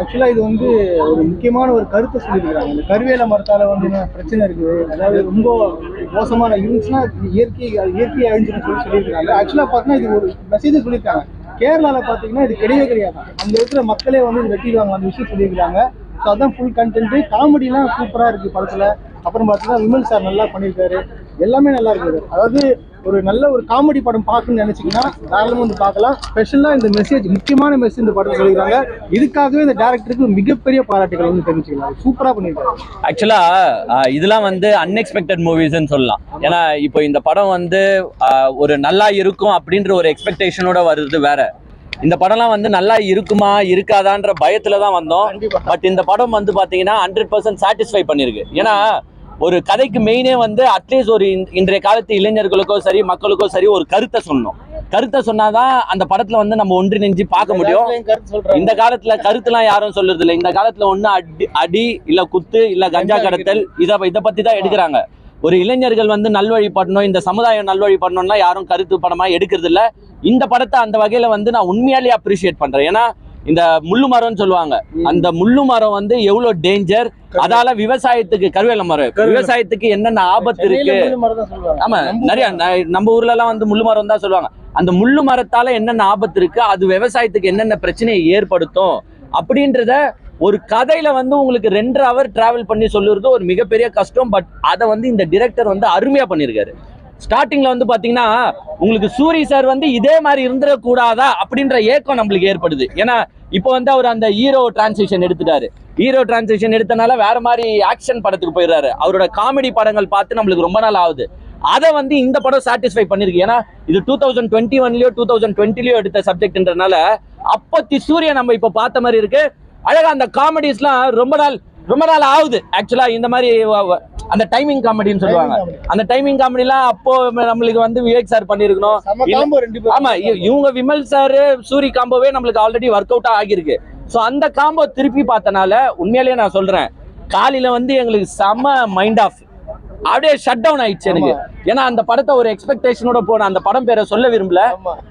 ஆக்சுவலா இது வந்து ஒரு முக்கியமான ஒரு கருத்தை சொல்லியிருக்காங்க. இந்த கருவேல மரத்தால வந்து பிரச்சனை இருக்குது, அதாவது ரொம்ப மோசமான இருந்துச்சுன்னா இயற்கை அழிஞ்சுன்னு சொல்லியிருக்காங்க. ஆக்சுவலா பார்த்தீங்கன்னா இது ஒரு மெசேஜ் சொல்லியிருக்காங்க. கேரளால பாத்தீங்கன்னா இது கிடையாது. அந்த இருக்கிற மக்களே வந்து இது வெட்டிடுவாங்க, அந்த விஷயம் சொல்லியிருக்காங்க. ஸோ அதான் ஃபுல் கண்டென்ட். காமெடிலாம் சூப்பரா இருக்கு படத்துல. அப்புறம் பார்த்தீங்கன்னா விமல் சார் நல்லா பண்ணியிருக்காரு, எல்லாமே நல்லா இருக்குது. அதாவது ஒரு நல்ல ஒரு காமெடி படம் பார்க்கணும்னு நினைச்சீங்கன்னா தாராளமாக வந்து பார்க்கலாம். ஸ்பெஷலாக இந்த மெசேஜ், முக்கியமான மெசேஜ் இந்த படத்தை சொல்லியிருக்காங்க. இதுக்காகவே இந்த டேரக்டருக்கு மிகப்பெரிய பாராட்டுகள் வந்து தெரிஞ்சுக்கலாம். சூப்பராக பண்ணியிருக்காங்க. ஆக்சுவலா இதெல்லாம் வந்து அன்எக்ஸ்பெக்டட் மூவிஸ்ன்னு சொல்லலாம். ஏன்னா இப்போ இந்த படம் வந்து ஒரு நல்லா இருக்கும் அப்படின்ற ஒரு எக்ஸ்பெக்டேஷனோட வருது வேற. இந்த படம்லாம் வந்து நல்லா இருக்குமா இருக்காதான்ற பயத்துல தான் வந்தோம். பட் இந்த படம் வந்து பாத்தீங்கன்னா 100% சாட்டிஸ்ஃபை பண்ணிருக்கு. ஏன்னா ஒரு கதைக்கு மெயினே வந்து அட்லீஸ்ட் ஒரு இன்றைய காலத்து இளைஞர்களுக்கோ சரி மக்களுக்கோ சரி ஒரு கருத்தை சொன்னோம். கருத்தை சொன்னாதான் அந்த படத்துல வந்து நம்ம ஒன்றிணைஞ்சு பார்க்க முடியும். இந்த காலத்துல கருத்துலாம் யாரும் சொல்றது இல்லை. இந்த காலத்துல ஒண்ணு அடி இல்ல குத்து இல்ல கஞ்சா கடத்தல் இதை பத்தி தான் எடுக்கிறாங்க. ஒரு இளைஞர்கள் வந்து நல்வழிப்படணும், இந்த சமுதாயம் நல்வழிப்படணும்னா யாரும் கருத்து படமா எடுக்கிறது இல்ல. இந்த படத்தை அந்த வகையில வந்து நான் உண்மையாலேயே அப்ரிஷியேட் பண்றேன். ஏன்னா இந்த முள்ளு மரம்னு சொல்லுவாங்க, அந்த முள்ளு மரம் வந்து எவ்வளவு டேஞ்சர், அதால விவசாயத்துக்கு கருவேல மரம் விவசாயத்துக்கு என்னென்ன ஆபத்து இருக்கு. ஆமா, நிறைய நம்ம ஊர்ல எல்லாம் வந்து முள்ளு மரம் தான் சொல்லுவாங்க. அந்த முள்ளு மரத்தால என்னென்ன ஆபத்து இருக்கு, அது விவசாயத்துக்கு என்னென்ன பிரச்சனையை ஏற்படுத்தும் அப்படின்றத ஒரு கதையில வந்து உங்களுக்கு 2.5 hour டிராவல் பண்ணி சொல்லுறது ஒரு மிகப்பெரிய கஷ்டம். பட் அதை வந்து இந்த டிரெக்டர் வந்து அருமையா பண்ணியிருக்காரு. ஸ்டார்டிங்ல வந்து பாத்தீங்கன்னா உங்களுக்கு சூரி சார் வந்து இதே மாதிரி இருந்துடக்கூடாதா அப்படின்ற ஏக்கம் நம்மளுக்கு ஏற்படுது. ஏன்னா இப்போ வந்து அவர் அந்த ஹீரோ டிரான்சிஷன் எடுத்துட்டாரு. ஹீரோ டிரான்சிஷன் எடுத்தனால வேற மாதிரி ஆக்ஷன் படத்துக்கு போயிடுறாரு. அவரோட காமெடி படங்கள் பார்த்து நம்மளுக்கு ரொம்ப நாள் ஆகுது. அதை வந்து இந்த படம் சாட்டிஸ்ஃபை பண்ணிருக்கு. ஏன்னா இது 2021லயோ 2020லயோ எடுத்த சப்ஜெக்ட்ன்றனால அப்பத்தி சூரிய நம்ம இப்ப பார்த்த மாதிரி இருக்கு. அழகா அந்த காமெடிஸ்லாம் ரொம்ப நாள் ஆகுது. ஆக்சுவலா இந்த மாதிரி அந்த டைமிங் காமெடின்னு சொல்லுவாங்க, அந்த டைமிங் காமெடிலாம் அப்போ நம்மளுக்கு வந்து விவேக் சார் பண்ணிருக்கணும். ஆமா, இவங்க விமல் சார் சூரி காம்போவே நம்மளுக்கு ஆல்ரெடி ஒர்க் அவுட் ஆகிருக்கு. ஸோ அந்த காம்போ திருப்பி பார்த்தனால உண்மையிலேயே நான் சொல்றேன், காலையில வந்து எங்களுக்கு செம மைண்ட் ஆஃப், அப்படியே ஷட் டவுன் ஆயிடுச்சு எனக்கு. ஏன்னா அந்த படத்தை ஒரு எக்ஸ்பெக்டேஷனோட போன, அந்த படம் பேரை சொல்ல விரும்பல,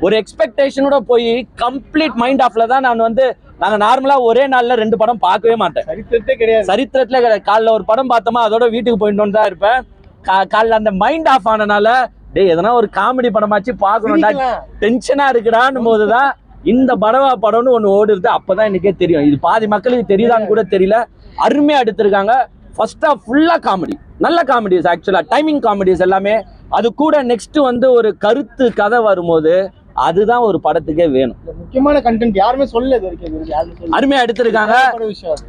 ஒரு எக்ஸ்பெக்டேஷனோட போய் கம்ப்ளீட் மைண்ட் ஆஃப்ல தான் நான் வந்து, நாங்க நார்மலா ஒரே நாள்ல 2 படம் பார்க்கவே மாட்டேன். சரித்திரத்துல கிடையாது. காலைல ஒரு படம் பார்த்தோமா அதோட வீட்டுக்கு போயிட்டு தான் இருப்பேன். காலைல அந்த மைண்ட் ஆஃப் ஆனனால டே எதனா ஒரு காமெடி படமாச்சு பார்க்கணும்டா, டென்ஷனா இருக்குடான்னு போதுதான் இந்த படம்னு ஒண்ணு ஓடுறது. அப்பதான் எனக்கே தெரியும் இது பாதி மக்களுக்கு தெரியுதான்னு கூட தெரியல. அருமையா எடுத்திருக்காங்க. ஃபர்ஸ்ட் ஆஃப் ஃபுல்லா காமெடி, நல்ல காமெடிஸ். ஆக்சுவலா டைமிங் காமெடிஸ் எல்லாமே. அது கூட நெக்ஸ்ட் வந்து ஒரு கருத்து கதை வரும்போது அதுதான் ஒரு படத்துக்கே வேணும். முக்கியமான கண்டென்ட் யாருமே சொல்லல, அருமையா எடுத்திருக்காங்க.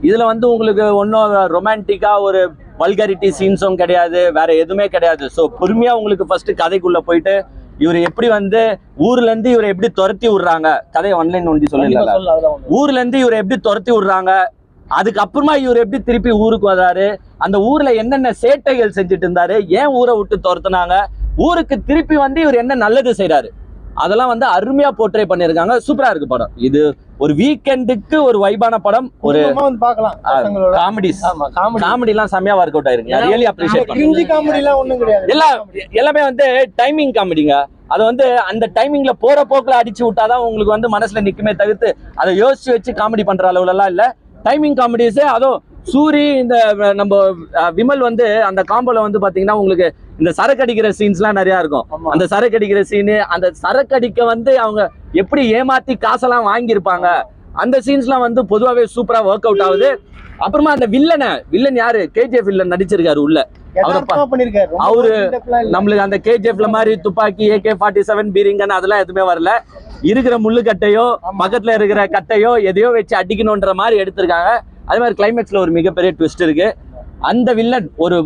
இதுல வந்து உங்களுக்கு ஒன்னும் ரொமான்டிக்கா ஒரு வல்கரிட்டி சீன்ஸும் கிடையாது, வேற எதுவுமே கிடையாது. ஸோ பொறுமையா உங்களுக்கு ஃபர்ஸ்ட் கதைக்குள்ள போயிட்டு இவர் எப்படி வந்து ஊர்ல இருந்து இவரை எப்படி துரத்தி விடுறாங்க, கதையை ஆன்லைன் ஒண்டி சொல்லல, ஊர்ல இருந்து இவரை எப்படி துரத்தி விடுறாங்க, அதுக்கப்புறமா இவர் எப்படி திருப்பி ஊருக்கு வராரு, அந்த ஊர்ல என்னென்ன சேட்டைகள் செஞ்சுட்டு இருந்தாரு, ஏன் ஊரை விட்டு துரத்துனாங்க, ஊருக்கு திருப்பி வந்து இவர் என்ன நல்லது செய்யறாரு, அதெல்லாம் வந்து அருமையா போர்ட்ரே பண்ணிருக்காங்க. சூப்பரா இருக்கு படம். இது ஒரு வீக்கெண்டுக்கு ஒரு வைபான படம். ஒரு காமெடி எல்லாம் செமையா ஒர்க் அவுட் ஆயிருக்கு. ரியலி அப்ரிஷியேட் பண்றேன். எல்லாமே வந்து டைமிங் காமெடிங்க. அது வந்து அந்த டைமிங்ல போற போக்குல அடிச்சு விட்டாதான் உங்களுக்கு வந்து மனசுல நிக்குமே தவிர்த்து அதை யோசிச்சு வச்சு காமெடி பண்ற அளவுல எல்லாம் இல்ல. Timing comedies. அதுவும் சூரி இந்த நம்ம விமல் வந்து அந்த காம்போல வந்து பாத்தீங்கன்னா உங்களுக்கு இந்த சரக்கு அடிக்கிற சீன்ஸ் எல்லாம் நிறைய இருக்கும். அந்த சரக்கு அடிக்கிற சீனு, அந்த சரக்கு அடிக்க வந்து அவங்க எப்படி ஏமாத்தி காசெல்லாம் வாங்கியிருப்பாங்க, அந்த சீன்ஸ் எல்லாம் வந்து பொதுவாகவே சூப்பரா ஒர்க் அவுட் ஆகுது. அப்புறமா அந்த வில்லன் யாரு, கேஜிஎஃப் வில்லன் நடிச்சிருக்காரு உள்ள. அவரு நம்மளுக்கு அந்த கேஜிஎஃப்ல மாதிரி துப்பாக்கி AK-47 பீரிங்கன்னு அதெல்லாம் எதுவுமே வரல. இருக்கிற முள்ளு கட்டையோ பக்கத்துல இருக்கிற கட்டையோ எதையோ வச்சு அடிக்கணும்ன்ற மாதிரி எடுத்திருக்காங்க. அதே மாதிரி கிளைமேக்ஸ்ல ஒரு மிகப்பெரிய ட்விஸ்ட் இருக்கு. அந்த வில்லன் ஒரு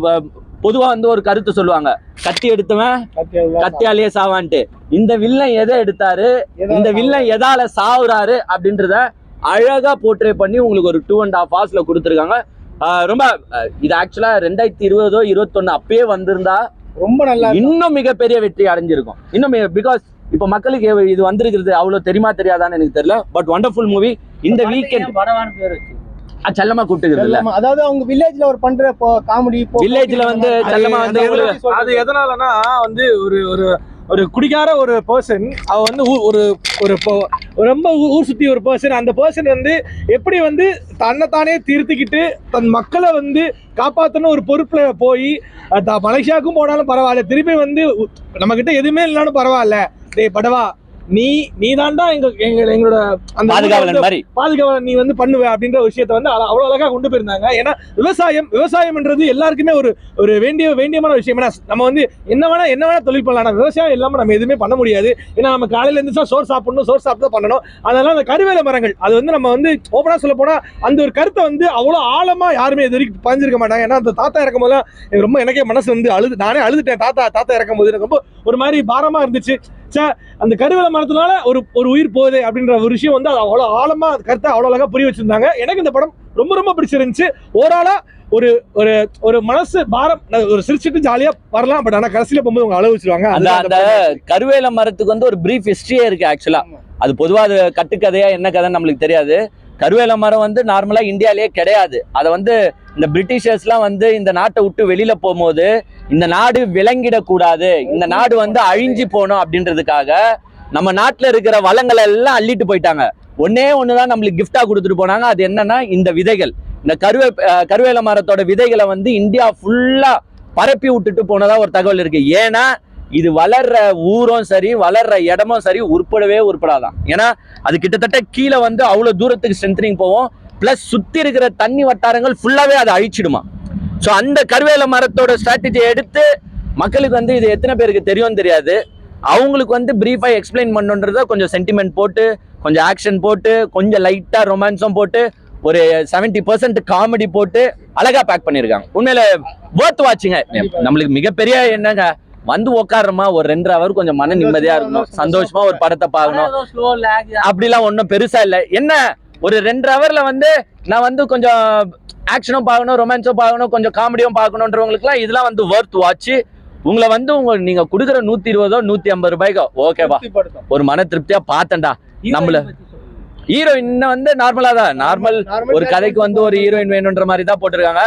பொதுவா வந்து ஒரு கருத்து சொல்லுவாங்க, கத்தி எடுத்தவன் கத்தியாலேயே சாவான்ட்டு. இந்த வில்லன் எதை எடுத்தாரு, இந்த வில்லன் எதால சாவுறாரு அப்படின்றத அழகா போர்ட்ரே பண்ணி உங்களுக்கு ஒரு 2.5 hours கொடுத்துருக்காங்க. ரொம்ப இது ஆக்சுவலா 2020-21 அப்பயே வந்திருந்தா ரொம்ப நல்லா இன்னும் மிகப்பெரிய வெற்றி அடைஞ்சிருக்கும். இன்னும் பிகாஸ் இப்ப மக்களுக்கு இது வந்திருக்கிறது அவ்வளவு தெரியுமா தெரியாதான்னு எனக்கு தெரியல. But wonderful movie. இந்த வீக்கெண்ட் செல்லமா கூப்பிட்டுக்கிறது. அதாவது அவங்க வில்லேஜ்ல ஒரு பண்ற காமெடி, வில்லேஜ்ல வந்து செல்லமா வந்து அது எதனாலனா வந்து ஒரு ஒரு குடிக்கார ஒரு பர்சன், அவ வந்து ஒரு ஒரு ரொம்ப ஊர் சுத்தி ஒரு பர்சன், அந்த பர்சன் வந்து எப்படி வந்து தன்னைத்தானே திருத்திக்கிட்டு தன் மக்களை வந்து காப்பாற்றணும் ஒரு பொறுப்புல போய் மலேசியாவுக்கும் போனாலும் பரவாயில்ல, திருப்பி வந்து நம்ம கிட்ட எதுவுமே இல்லைனாலும் பரவாயில்ல, டேய் படவா நீ தான்டா எங்களோட அந்த பாதுகாவலன் நீ வந்து பண்ணுவ அப்படின்ற விஷயத்த வந்து அவ்வளவு அழகா கொண்டு போயிருந்தாங்க. ஏன்னா விவசாயம்ன்றது எல்லாருக்குமே ஒரு வேண்டியமான விஷயம். ஏன்னா நம்ம வந்து என்ன வேணா தொழில் பண்ணலாம், ஆனா விவசாயம் இல்லாம நம்ம எதுவுமே பண்ண முடியாது. ஏன்னா நம்ம காலையில இருந்து சோறு சாப்பிட்டு பண்ணணும். அதனால அந்த கருவேல மரங்கள் அது வந்து நம்ம வந்து ஓப்பனா சொல்ல போனா அந்த ஒரு கருத்தை வந்து அவ்வளவு ஆழமா யாருமே இது வரைக்கும் பதிஞ்சிருக்க மாட்டாங்க. ஏன்னா அந்த தாத்தா இறக்கும் போது ரொம்ப எனக்கே மனசு வந்து நானே அழுதுட்டேன். தாத்தா இறக்கும் போது எனக்கு ரொம்ப ஒரு மாதிரி பாரமா இருந்துச்சு. அந்த கருவேல மரத்தினால ஒரு உயிர் போகுது அப்படின்ற ஒரு விஷயம் வந்து அவ்வளவு ஆழமா கருத்தை அவ்வளவு அழகா புரிய வச்சிருந்தாங்க. எனக்கு இந்த படம் ரொம்ப பிடிச்சிருந்துச்சு. ஓவராலா ஒரு ஒரு ஒரு மனசு பாரம், ஒரு சிரிச்சுட்டு ஜாலியா வரலாம். பட் ஆனா கடைசியில போகும்போது அவங்க அளவு வச்சிருவாங்க. அந்த கருவேல மரத்துக்கு வந்து ஒரு பிரீஃப் ஹிஸ்டரியே இருக்கு. ஆக்சுவலா அது பொதுவா அது கட்டுக்கதையா என்ன கதை நம்மளுக்கு தெரியாது. கருவேல மரம் வந்து நார்மலா இந்தியாலேயே கிடையாது. அதை வந்து இந்த பிரிட்டிஷர்ஸ்லாம் வந்து இந்த நாட்டை விட்டு வெளியில போகும்போது இந்த நாடு விளங்கிடக்கூடாது, இந்த நாடு வந்து அழிஞ்சு போகணும் அப்படின்றதுக்காக நம்ம நாட்டுல இருக்கிற வளங்களை எல்லாம் அள்ளிட்டு போயிட்டாங்க. ஒண்ணுதான் நம்மளுக்கு கிஃப்டா கொடுத்துட்டு போனாங்க. அது என்னன்னா இந்த விதைகள், இந்த கருவேல மரத்தோட விதைகளை வந்து இந்தியா ஃபுல்லா பரப்பி விட்டுட்டு போனதா ஒரு தகவல் இருக்கு. ஏன்னா இது வளர்ற ஊரும் சரி வளர்ற இடமும் சரி உருப்படாதான். ஏன்னா அது கிட்டத்தட்ட கீழே வந்து அவ்வளவு தூரத்துக்கு ஸ்ட்ரென்தனிங் போவோம். பிளஸ் சுத்தி இருக்கிற தண்ணி வட்டாரங்கள் ஃபுல்லாவே அதை அழிச்சிடுமா. ஸோ அந்த கருவேல மரத்தோட ஸ்ட்ராட்டஜியை எடுத்து மக்களுக்கு வந்து இது எத்தனை பேருக்கு தெரியும் தெரியாது, அவங்களுக்கு வந்து பிரீஃபா எக்ஸ்பிளைன் பண்ணுன்றத கொஞ்சம் சென்டிமெண்ட் போட்டு, கொஞ்சம் ஆக்ஷன் போட்டு, கொஞ்சம் லைட்டா ரொமான்ஸும் போட்டு, ஒரு 70% காமெடி போட்டு அழகா பேக் பண்ணிருக்காங்க. உண்மையில வொர்த் வாட்சிங்க. நம்மளுக்கு மிகப்பெரிய என்னங்க வந்து உட்காடுறோமா ஒரு 2 hour கொஞ்சம் மன நிம்மதியா இருக்கணும், சந்தோஷமா ஒரு படத்தை பார்க்கணும். அப்படிலாம் ஒன்றும் பெருசா இல்லை. என்ன ஒரு 2 hourல வந்து நான் வந்து கொஞ்சம் ஆக்ஷனும் பார்க்கணும், ரொமான்ஸும் பார்க்கணும், கொஞ்சம் காமெடியும் பார்க்கணுன்றவங்களுக்குலாம் இதெல்லாம் வந்து வொர்த் வாட்ச். உங்களை வந்து நீங்க கொடுக்குற 120 150 ரூபாய்க்கோ ஓகேவா ஒரு மன திருப்தியா பார்த்தேன்டா. நம்மள ஹீரோயின் வந்து நார்மலா தான், நார்மல் ஒரு கதைக்கு வந்து ஒரு ஹீரோயின் வேணும்ன்ற மாதிரி தான் போட்டிருக்காங்க.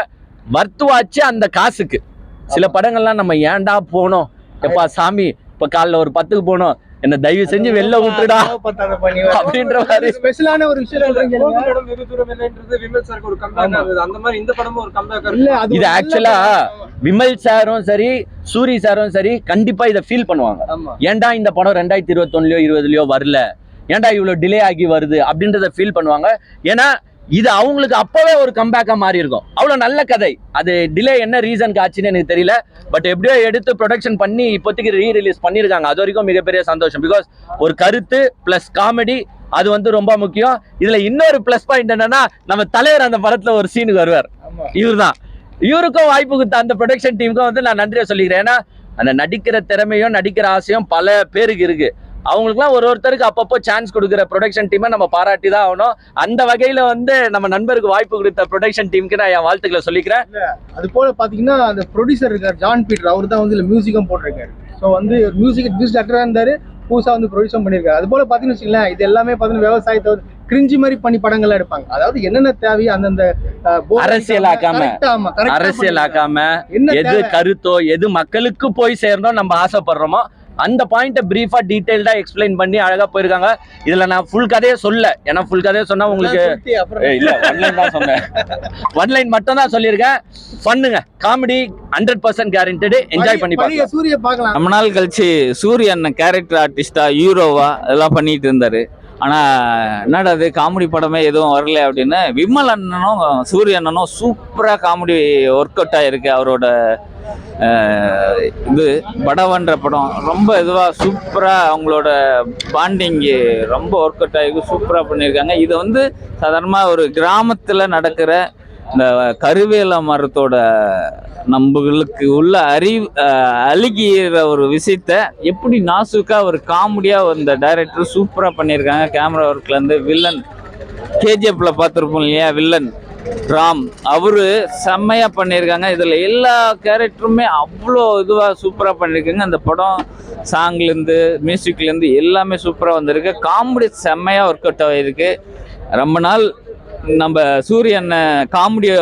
வொர்த் வாட்ச் அந்த காசுக்கு. சில படங்கள்லாம் நம்ம ஏன்டா போனோம், எப்பா சாமி இப்ப காலைல ஒரு 10க்கு போனோம், என்ன தயவு செஞ்சு வெளில விட்டுடா அப்படின்ற மாதிரி ஸ்பெஷலான ஒரு விஷயம். இது ஆக்சுவலா விமல் சாரும் சரி சூரி சாரும் சரி கண்டிப்பா இதை ஃபீல் பண்ணுவாங்க. ஏன்டா இந்த படம் 2021லயோ 20லயோ வரல, ஏன்டா இவ்வளவு டிலே ஆகி வருது அப்படின்றத ஃபீல் பண்ணுவாங்க. ஏன்னா இது அவங்களுக்கு அப்பவே ஒரு கம்பேக்கா மாறி இருக்கும். அவ்வளவு நல்ல கதை. அது டிலே என்ன ரீசனுக்கு ஆச்சுன்னு எனக்கு தெரியல. பட் எப்படியோ எடுத்து ப்ரொடக்ஷன் பண்ணி இப்போதைக்கு ரீரிலீஸ் பண்ணிருக்காங்க. அது வரைக்கும் மிகப்பெரிய சந்தோஷம். பிகாஸ் ஒரு கருத்து பிளஸ் காமெடி அது வந்து ரொம்ப முக்கியம். இதுல இன்னொரு பிளஸ் பாயிண்ட் என்னன்னா, நம்ம தலைவர் அந்த படத்துல ஒரு சீனுக்கு வருவார். இவருதான். இவருக்கும் வாய்ப்பு கொடுத்த அந்த ப்ரொடக்ஷன் டீமுக்கும் வந்து நான் நன்றியை சொல்லிக்கிறேன். ஏன்னா அந்த நடிக்கிற திறமையும் நடிக்கிற ஆசையும் பல பேருக்கு இருக்கு. அவங்களுக்குலாம் ஒருத்தருக்கு அப்பப்போ சான்ஸ் கொடுக்குற ப்ரொடக்ஷன் டீமை நம்ம பாராட்டி தான் ஆகணும். அந்த வகையில வந்து நம்ம நண்பருக்கு வாய்ப்பு கொடுத்த ப்ரொடக்ஷன் டீமுக்கு நான் என் வாழ்த்துக்களை சொல்லிக்கிறேன். அது போல பாத்தீங்கன்னா அந்த ப்ரொடியூசர் இருக்கார் ஜான் பீட்டர், அவர் தான் வந்து மியூசிக்கும் போட்டிருக்காரு. ஸோ வந்து மியூசிக் டைரக்டரா இருந்தாரு, புதுசா வந்து ப்ரொடியூஸும் பண்ணியிருக்காரு. அது போல பாத்தீங்கன்னு வச்சுக்கலாம், இது எல்லாமே பாத்தீங்கன்னா விவசாயத்தை கிரிஞ்சி மாதிரி பண்ணி படங்கள்லாம் எடுப்பாங்க. அதாவது என்னென்ன தேவையோ அந்தந்த அரசியலாக்காம எது கருத்தோ எது மக்களுக்கு போய் சேரணும் நம்ம ஆசைப்படுறோமோ அந்த பாயிண்ட பிரீஃபா டீடைல்டா எக்ஸ்பிளைன் பண்ணி அழகா போயிருக்காங்க. இதுல நான் ஃபுல் கதையே சொல்ல, ஏன்னா ஃபுல் கதையை சொன்னா உங்களுக்கு இல்ல, ஒன்லைன் தான் சொன்னேன். ஒன்லைன் மட்டும் தான் சொல்லியிருக்கேன். பண்ணுங்க, காமெடி 100% கேரண்டட், என்ஜாய் பண்ணி பாருங்க. சூரிய பார்க்கலாம். ரொம்ப நாள் கழிச்சு சூரியன் கேரக்டர் ஆர்டிஸ்டா ஹீரோவா இதெல்லாம் பண்ணிட்டு இருந்தாரு. ஆனா என்னடா அது காமெடி படமே எதுவும் வரல அப்படின்னு விமல் அண்ணனும் சூரிய அண்ணனும் சூப்பரா காமெடி ஒர்க் அவுட் ஆயிருக்கு. அவரோட இது படவன்ற படம் ரொம்ப இதுவாக சூப்பராக அவங்களோட பாண்டிங்கு ரொம்ப ஒர்க் அவுட் ஆகி சூப்பராக பண்ணியிருக்காங்க. இது வந்து சாதாரணமாக ஒரு கிராமத்தில் நடக்கிற இந்த கருவேல மரத்தோட நம்மளுக்கு உள்ள அழுகிற ஒரு விஷயத்த எப்படி நாசுக்காக ஒரு காமெடியாக இந்த டைரக்டர் சூப்பராக பண்ணியிருக்காங்க. கேமரா ஒர்க்லேருந்து வில்லன் கேஜிஎஃப்ல பார்த்துருப்போம் இல்லையா, வில்லன் ராம் அவரு செம்மையா பண்ணியிருக்காங்க. இதுல எல்லா கேரக்டருமே அவ்வளோ இதுவாக சூப்பராக பண்ணியிருக்காங்க. அந்த படம் சாங்லேருந்து மியூசிக்லேருந்து எல்லாமே சூப்பராக வந்திருக்கு. காமெடி செம்மையாக ஒர்க் அவுட் ஆகிருக்கு. ரொம்ப நாள் நம்ம சூரியனை காமெடியை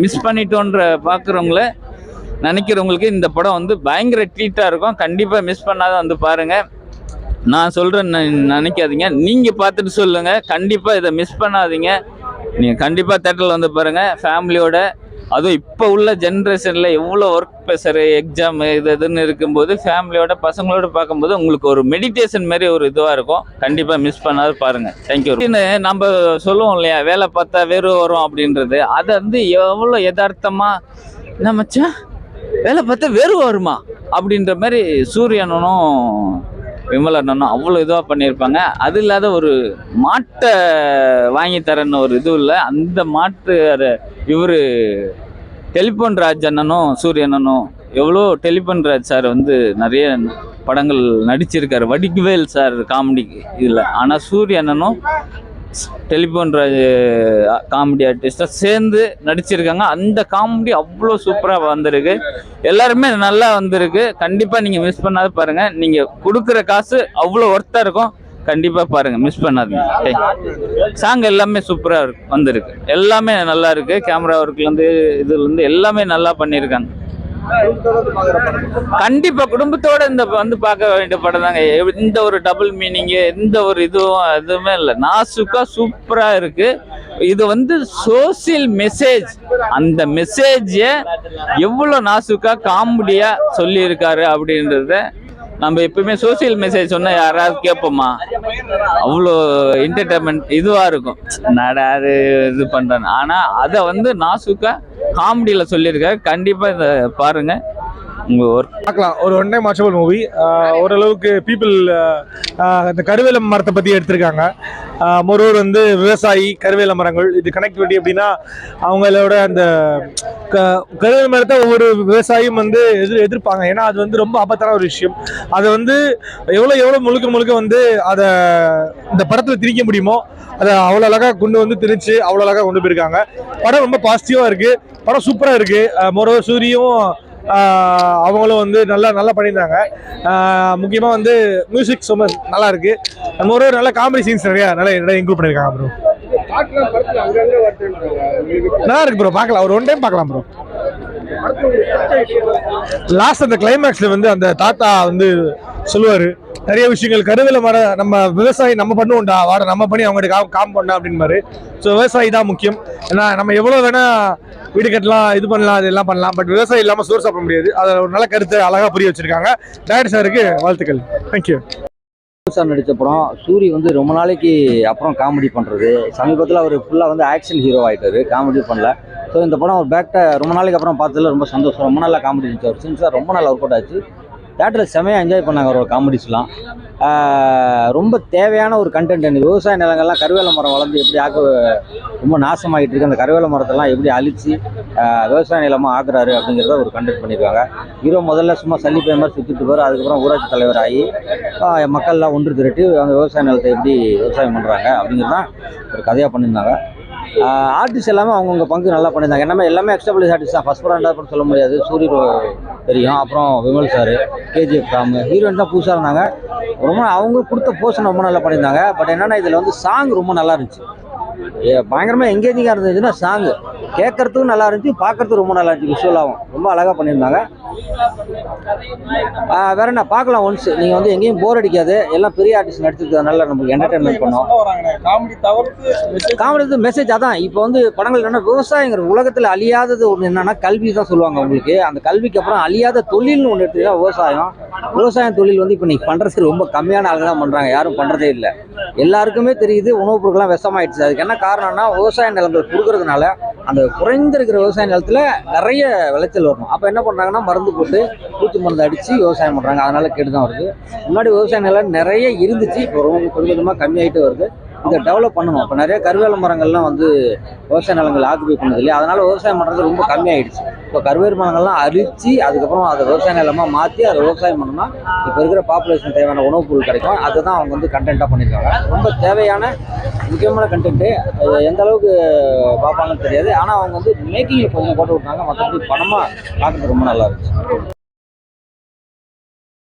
மிஸ் பண்ணிட்டோன்ற பார்க்குறவங்கள நினைக்கிறவங்களுக்கு இந்த படம் வந்து பயங்கர ட்ரீட்டாக இருக்கும். கண்டிப்பாக மிஸ் பண்ணாத வந்து பாருங்கள். நான் சொல்கிறேன்னு நினைக்காதீங்க, நீங்கள் பார்த்துட்டு சொல்லுங்கள். கண்டிப்பாக இதை மிஸ் பண்ணாதீங்க. நீங்கள் கண்டிப்பாக தேட்டரில் வந்து பாருங்கள் ஃபேமிலியோட. அதுவும் இப்போ உள்ள ஜென்ரேஷனில் எவ்வளோ ஒர்க் ப்ரெஷரு, எக்ஸாமு இதுன்னு இருக்கும்போது ஃபேமிலியோட பசங்களோட பார்க்கும்போது உங்களுக்கு ஒரு மெடிடேஷன் மாதிரி ஒரு இதுவாக இருக்கும். கண்டிப்பாக மிஸ் பண்ணாத பாருங்கள். தேங்க்யூ. நம்ம சொல்லுவோம் இல்லையா, வேலை பார்த்தா வெறும் வரும் அப்படின்றது, அதை வந்து எவ்வளோ யதார்த்தமாக நம்மச்சா வேலை பார்த்தா வெறும் வருமா அப்படின்ற மாதிரி சூரியனும் விமலண்ணனும் அவ்வளோ இதுவாக பண்ணியிருப்பாங்க. அது இல்லாத ஒரு மாட்டை வாங்கி தரேன்னு ஒரு இது இல்லை, அந்த மாட்டு அதை இவர் டெலிஃபோன் ராஜ் அண்ணனும் சூரியண்ணனும் எவ்வளோ டெலிஃபோன் ராஜ் சார் வந்து நிறைய படங்கள் நடிச்சிருக்காரு, வடிவேல் சார் காமெடி இதில். ஆனால் சூரிய அண்ணனும் டெலிஃபோன் ராஜ் காமெடி ஆர்டிஸ்டாக சேர்ந்து நடிச்சிருக்காங்க. அந்த காமெடி அவ்வளோ சூப்பராக வந்திருக்கு, எல்லாருமே நல்லா வந்திருக்கு. கண்டிப்பாக நீங்கள் மிஸ் பண்ணாத பாருங்கள். நீங்கள் கொடுக்குற காசு அவ்வளோ ஒர்த்தாக இருக்கும். கண்டிப்பாக பாருங்கள், மிஸ் பண்ணாதீங்க. சாங் எல்லாமே சூப்பராக வந்திருக்கு, எல்லாமே நல்லா இருக்குது. கேமரா ஒர்க்லேருந்து இதுலேருந்து எல்லாமே நல்லா பண்ணியிருக்காங்க. கண்டிப்பா குடும்பத்தோட இந்த வந்து பார்க்க வேண்டிய படம் தாங்க. இந்த ஒரு டபுள் மீனிங்கு, இந்த ஒரு இதுவும் எதுவுமே இல்லை. நாசுக்கா சூப்பரா இருக்கு. இது வந்து சோசியல் மெசேஜ், அந்த மெசேஜை எவ்வளோ நாசுக்கா காமெடியா சொல்லி இருக்காரு அப்படின்றத நம்ம எப்பவுமே சோசியல் மெசேஜ் சொன்னா யாராவது கேட்போமா? அவ்வளோ என்டர்டைன்மெண்ட் இதுவா இருக்கும், நடாது இது பண்றேன்னு. ஆனா அதை வந்து நாசுக்கா காமெடியில சொல்லியிருக்காரு. கண்டிப்பா இதை பாருங்க, உங்க ஒர்க் பார்க்கலாம். ஒரு ஒன் டைம் வாட்சபிள் மூவி. ஓரளவுக்கு பீப்புள் இந்த கருவேல மரத்தை பற்றி எடுத்திருக்காங்க. மொரோர் வந்து விவசாயி, கருவேல மரங்கள், இது கனெக்டிவிட்டி அப்படின்னா அவங்களோட அந்த கருவேல மரத்தை ஒவ்வொரு விவசாயியும் வந்து எதிர்ப்பாங்க. ஏன்னா அது வந்து ரொம்ப ஆபத்தான ஒரு விஷயம். அதை வந்து எவ்வளோ முழுக்க வந்து அதை இந்த படத்தில் திணிக்க முடியுமோ அதை அவ்வளோ அழகாக கொண்டு வந்து திணிச்சு அவ்வளோ அழகாக கொண்டு போயிருக்காங்க. படம் ரொம்ப பாசிட்டிவாக இருக்குது, படம் சூப்பராக இருக்குது. மொரோர் சூரியும் அவங்களும் வந்து நல்லா பண்ணியிருந்தாங்க. முக்கியமாக வந்து மியூசிக் ரொம்ப நல்லா இருக்கு. நம்ம ஒரு நல்ல காமெடி சீன்ஸ் நிறைய இன்க்ளூட் பண்ணியிருக்காங்க ப்ரோ. நல்லா இருக்கு ப்ரோ, பார்க்கலாம். ஒரு ஒன் டைம் பார்க்கலாம் ப்ரோ. லாஸ்ட் அந்த கிளைமேக்ஸ்ல வந்து அந்த தாத்தா வந்து சொல்லுவாரு நிறைய விஷயங்கள், கருவேல மரம் நம்ம விவசாயி நம்ம பண்ணுவோம்டா, வாட நம்ம பண்ணி அவங்ககிட்ட காம் பண்ணா அப்படின்னு. ஸோ விவசாயி தான் முக்கியம். ஏன்னா நம்ம எவ்வளோ வேணா வீடு கட்டலாம், இது பண்ணலாம், அதெல்லாம் பண்ணலாம், பட் விவசாயம் இல்லாமல் சோறு சாப்பிட முடியாது. அதை ஒரு நல்ல கருத்தை அழகாக புரிய வச்சிருக்காங்க. டைரக்டர் சாருக்கு வாழ்த்துக்கள். தேங்க்யூ. சார் நடித்த படம். சூரி வந்து ரொம்ப நாளைக்கு அப்புறம் காமெடி பண்ணுறது. சமீபத்தில் அவர் ஃபுல்லாக வந்து ஆக்ஷன் ஹீரோ ஆகிட்டாரு, காமெடி பண்ணல. ஸோ இந்த படம் ஒரு பேக்டை ரொம்ப நாளைக்கு அப்புறம் பார்த்ததில் ரொம்ப சந்தோஷம். ரொம்ப நல்லா காமெடி இருந்துச்சு. அவர் சீன்ஸாக ரொம்ப நல்லா ஒர்க் அவுட் ஆச்சு. தேட்டரில் செமையாக என்ஜாய் பண்ணாங்க அவரோட காமெடிஸ்லாம். ரொம்ப தேவையான ஒரு கண்டென்ட். எனக்கு விவசாய நிலங்கள்லாம் கருவேல மரம் வளர்ந்து எப்படி ரொம்ப நாசமாகிட்டு இருக்கு, அந்த கருவேல மரத்தெல்லாம் எப்படி அழித்து விவசாய நிலமாக ஆக்குறாரு அப்படிங்கிறத ஒரு கண்டென்ட் பண்ணியிருக்காங்க. ஹீரோ முதல்ல சும்மா சல்லி பை மாதிரி சுற்றிட்டு போகிறார். அதுக்கப்புறம் ஊராட்சி தலைவர் ஆகி மக்கள்லாம் ஒன்று திரட்டி அந்த விவசாய நிலத்தை எப்படி விவசாயம் பண்ணுறாங்க அப்படிங்கிறது தான் ஒரு கதையாக பண்ணியிருந்தாங்க. ஆர்டிஸ்ட் எல்லாமே அவங்கவுங்க பங்கு நல்லா பண்ணியிருந்தாங்க. எல்லாமே எக்ஸ்டபிளிஷ் ஆர்டிஸ்ட் தான். ஃபஸ்ட் படம் ரெண்டாவது படம் சொல்ல முடியாது. சூரிய தெரியும், அப்புறம் விமல் சார், கேஜிஎஃப் ராம், ஹீரோயின் தான் புதுசாக இருந்தாங்க. ரொம்ப அவங்க கொடுத்த போர்ஷன் ரொம்ப நல்லா பண்ணியிருந்தாங்க. பட் என்னென்னா இதில் வந்து சாங் ரொம்ப நல்லா இருந்துச்சு, பயங்கரமாக எங்கேஜிங்காக இருந்துச்சுன்னா சாங்கு கேட்கறதுக்கும் நல்லா இருந்துச்சு, பார்க்கறதுக்கு ரொம்ப நல்லா இருந்துச்சு. விஷுவலாகவும் ரொம்ப அழகாக பண்ணியிருந்தாங்க. வேற என்ன பார்க்கலாம் ஒன்ஸ். நீங்கள் வந்து எங்கேயும் போர் அடிக்காது, எல்லாம் பெரிய ஆர்டிஸ்ட் நடிச்சிருக்கிறதுனால நமக்கு என்டர்டைன்மெண்ட் பண்ணோம். காமெடி மெசேஜ் அதான். இப்போ வந்து படங்கள் என்னென்னா விவசாயங்கிற உலகத்தில் அழியாதது ஒன்று என்னென்னா கல்வி தான் சொல்லுவாங்க உங்களுக்கு. அந்த கல்விக்கு அப்புறம் அழியாத தொழில்னு ஒன்று எடுத்துக்கிட்டா விவசாயம். விவசாயம் தொழில் வந்து இப்போ நீங்கள் பண்ணுறது ரொம்ப கம்மியான ஆளுங்க தான் பண்ணுறாங்க, யாரும் பண்ணுறதே இல்லை. எல்லாருக்குமே தெரியுது உணவுப் பொருட்கள்லாம் விஷமாயிடுச்சு. அதுக்கு என்ன காரணம்னா விவசாய நிலங்கள் கொடுக்கறதுனால அந்த குறைந்திருக்கிற விவசாய நிலத்தில் நிறைய விளைச்சல் வரணும். அப்போ என்ன பண்ணுறாங்கன்னா மருந்து போட்டு பூச்சி மருந்து அடித்து விவசாயம் பண்ணுறாங்க, அதனால கேட்டு தான் வருது. முன்னாடி விவசாய நிலம் நிறைய இருந்துச்சு, இப்போ ரொம்ப கொஞ்சமாக கம்மியாகிட்டு வருது. இதை டெவலப் பண்ணணும். இப்போ நிறைய கருவேல மரங்கள்லாம் வந்து விவசாய நிலங்கள் ஆக்குபை பண்ணது இல்லையா, அதனால் விவசாயம் பண்ணுறது ரொம்ப கம்மியாகிடுச்சு. இப்போ கருவேல மரங்கள்லாம் அரிச்சு அதுக்கப்புறம் அதை விவசாய நிலமாக மாற்றி அதை விவசாயம் பண்ணோம்னா இப்போ இருக்கிற பாப்புலேஷன் தேவையான உணவுப் பொருள் கிடைக்கும். அதுதான் அவங்க வந்து கண்டென்ட்டாக பண்ணியிருக்காங்க. ரொம்ப தேவையான முக்கியமான கண்டென்ட்டு. எந்த அளவுக்கு பார்ப்பாங்கன்னு தெரியாது, ஆனால் அவங்க வந்து மேக்கிங்கில் கொஞ்சம் போட்டு விட்டாங்க. மற்றபடி படமாக பார்க்குறது ரொம்ப நல்லா இருந்துச்சு.